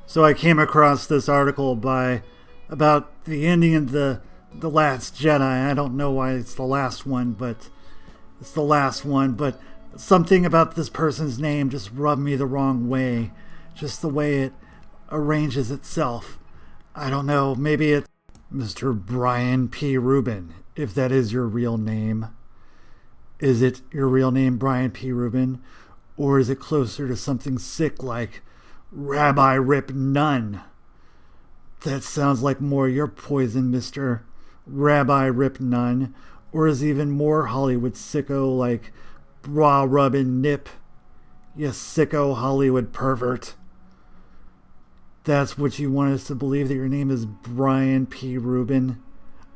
So I came across this article about the ending of the Last Jedi. I don't know why it's the last one, but it's the last one. But something about this person's name just rubbed me the wrong way. Just the way it arranges itself. I don't know. Maybe it's Mr. Brian P. Rubin, if that is your real name. Is it your real name, Brian P. Rubin? Or is it closer to something sick like Rabbi Rip Nunn? That sounds like more your poison, Mr. Rabbi Rip Nunn. Or is even more Hollywood sicko like Bra Rubbin Nip? You sicko Hollywood pervert. That's what you want us to believe, that your name is Brian P. Rubin?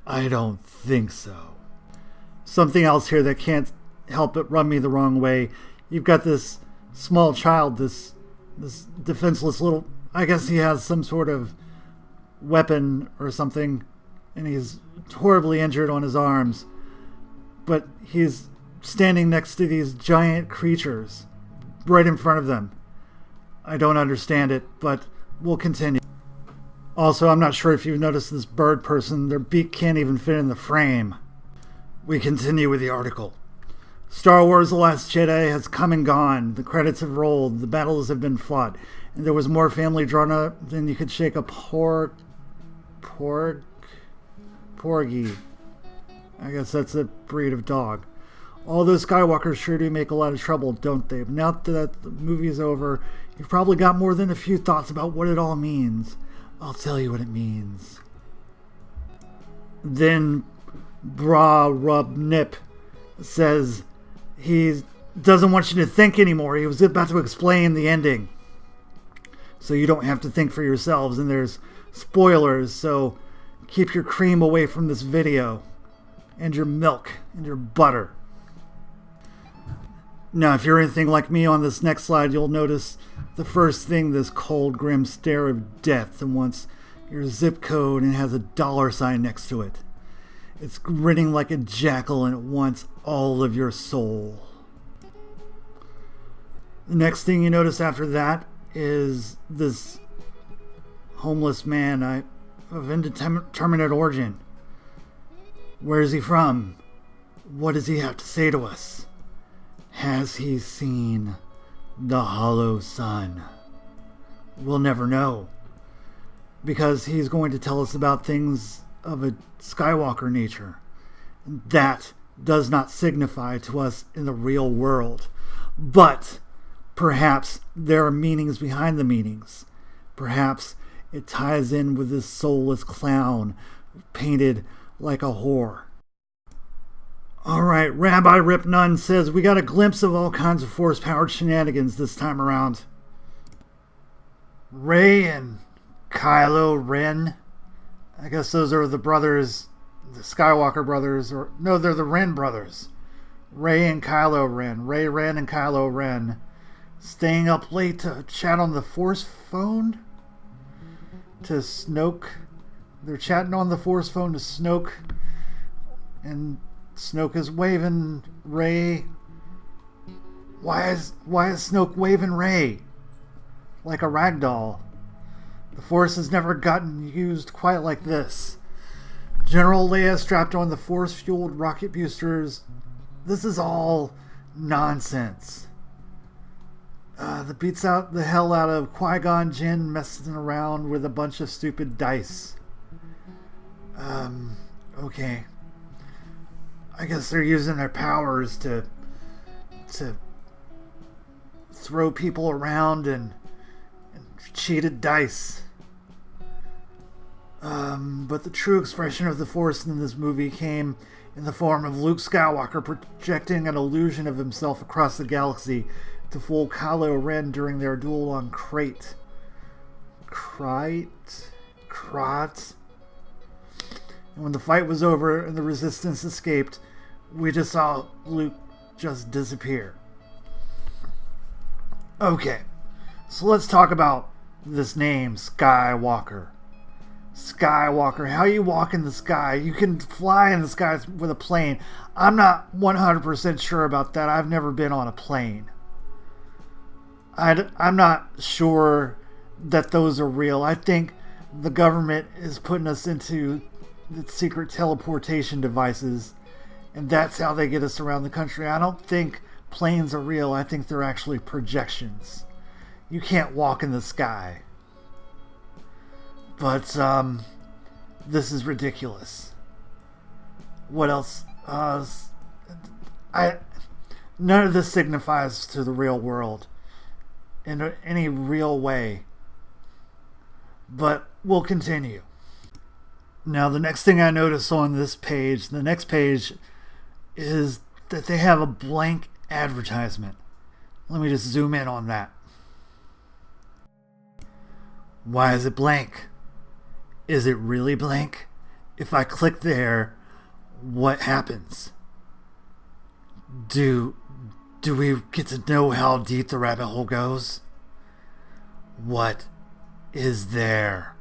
I don't think so. Something else here that can't help but rub me the wrong way. You've got this small child, this defenseless little... I guess he has some sort of weapon or something, and he's horribly injured on his arms. But he's standing next to these giant creatures right in front of them. I don't understand it, but we'll continue. Also, I'm not sure if you've noticed this bird person. Their beak can't even fit in the frame. We continue with the article. Star Wars The Last Jedi has come and gone. The credits have rolled. The battles have been fought. And there was more family drama than you could shake a porgy. I guess that's a breed of dog. All those Skywalkers sure do make a lot of trouble, don't they? But now that the movie's over, you've probably got more than a few thoughts about what it all means. I'll tell you what it means. Then Bra Rub Nip says he doesn't want you to think anymore. He was about to explain the ending, so you don't have to think for yourselves. And there's spoilers, so keep your cream away from this video, and your milk, and your butter. Now, if you're anything like me on this next slide, you'll notice the first thing, this cold, grim stare of death that wants your zip code and has a $sign next to it. It's grinning like a jackal and it wants all of your soul. The next thing you notice after that is this homeless man of indeterminate origin. Where is he from? What does he have to say to us? Has he seen the Hollow Sun? We'll never know, because he's going to tell us about things of a Skywalker nature. That does not signify to us in the real world. But perhaps there are meanings behind the meanings. Perhaps it ties in with this soulless clown painted like a whore. Alright, Rabbi Rip Nunn says we got a glimpse of all kinds of Force-powered shenanigans this time around. Rey and Kylo Ren. I guess those are the brothers, the Skywalker brothers, or no, they're the Ren brothers. Rey and Kylo Ren. Rey Ren and Kylo Ren. Staying up late to chat on the Force phone to Snoke. They're chatting on the Force phone to Snoke, and Snoke is waving Rey. Why is Snoke waving Rey like a ragdoll? The Force has never gotten used quite like this. General Leia strapped on the Force-fueled rocket boosters. This is all nonsense. That beats out the hell out of Qui-Gon Jinn messing around with a bunch of stupid dice. Okay. I guess they're using their powers to throw people around and cheated dice. But the true expression of the Force in this movie came in the form of Luke Skywalker projecting an illusion of himself across the galaxy to fool Kylo Ren during their duel on Crate. And when the fight was over and the Resistance escaped, we just saw Luke just disappear. Okay, so let's talk about this name, Skywalker. Skywalker, how you walk in the sky. You can fly in the sky with a plane. I'm not 100% sure about that. I've never been on a plane. I'm not sure that those are real. I think the government is putting us into the secret teleportation devices, and that's how they get us around the country. I don't think planes are real. I think they're actually projections. You can't walk in the sky. But this is ridiculous. What else? None of this signifies to the real world in any real way. But we'll continue. Now, the next thing I notice on this page, the next page, is that they have a blank advertisement. Let me just zoom in on that. Why is it blank? Is it really blank? If I click there, what happens? Do we get to know how deep the rabbit hole goes? What is there?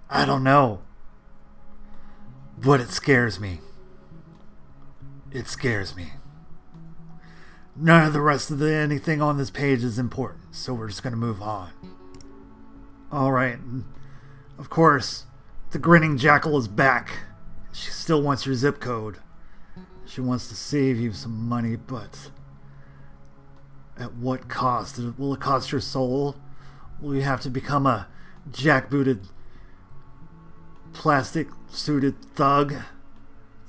I don't know. But it scares me. It scares me. None of the rest of anything on this page is important, so we're just going to move on. Alright, of course, the grinning jackal is back. She still wants your zip code. She wants to save you some money, but at what cost? Will it cost your soul? Will you have to become a jackbooted, plastic-suited thug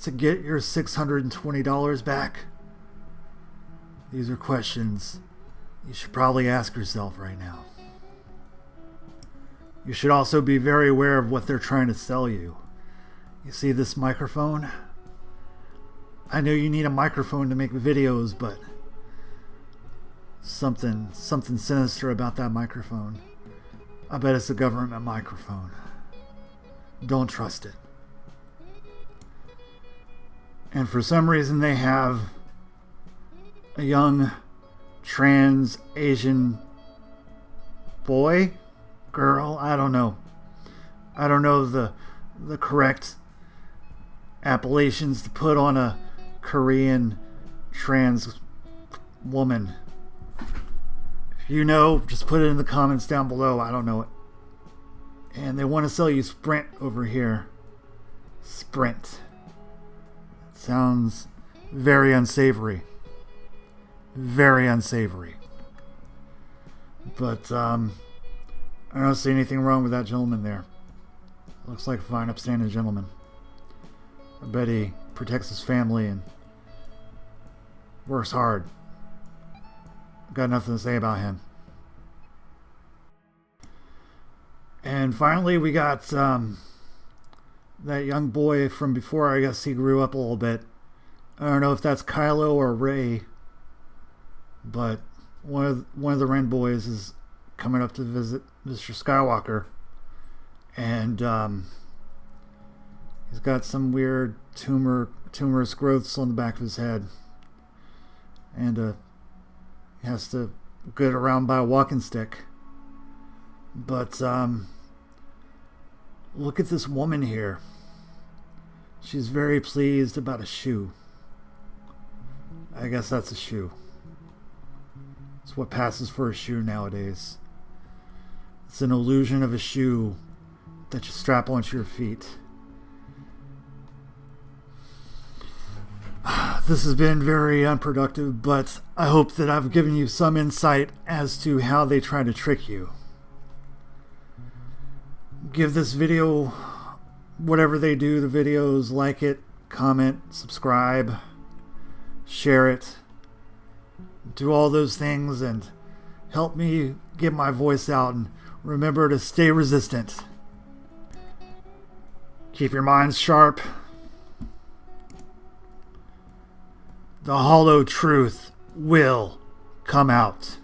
to get your $620 back? These are questions you should probably ask yourself right now. You should also be very aware of what they're trying to sell you. You see this microphone? I know you need a microphone to make videos, but something sinister about that microphone. I bet it's a government microphone. Don't trust it. And for some reason they have a young trans Asian boy, girl, I don't know. I don't know the correct appellations to put on a Korean trans woman. If you know, just put it in the comments down below. I don't know it. And they want to sell you Sprint over here. Sprint. It sounds very unsavory. Very unsavory. But I don't see anything wrong with that gentleman there. Looks like a fine, upstanding gentleman. I bet he protects his family and works hard. Got nothing to say about him. And finally, we got that young boy from before. I guess he grew up a little bit. I don't know if that's Kylo or Rey, but one of the Ren boys is coming up to visit Mr. Skywalker, and he's got some weird tumorous growths on the back of his head, and he has to get around by a walking stick. But look at this woman here. She's very pleased about a shoe. I guess that's a shoe. It's what passes for a shoe nowadays. It's an illusion of a shoe that you strap onto your feet. This has been very unproductive, but I hope that I've given you some insight as to how they try to trick you. Give this video, whatever they do, the videos, like it, comment, subscribe, share it. Do all those things and help me get my voice out, and remember to stay resistant. Keep your minds sharp. The hollow truth will come out.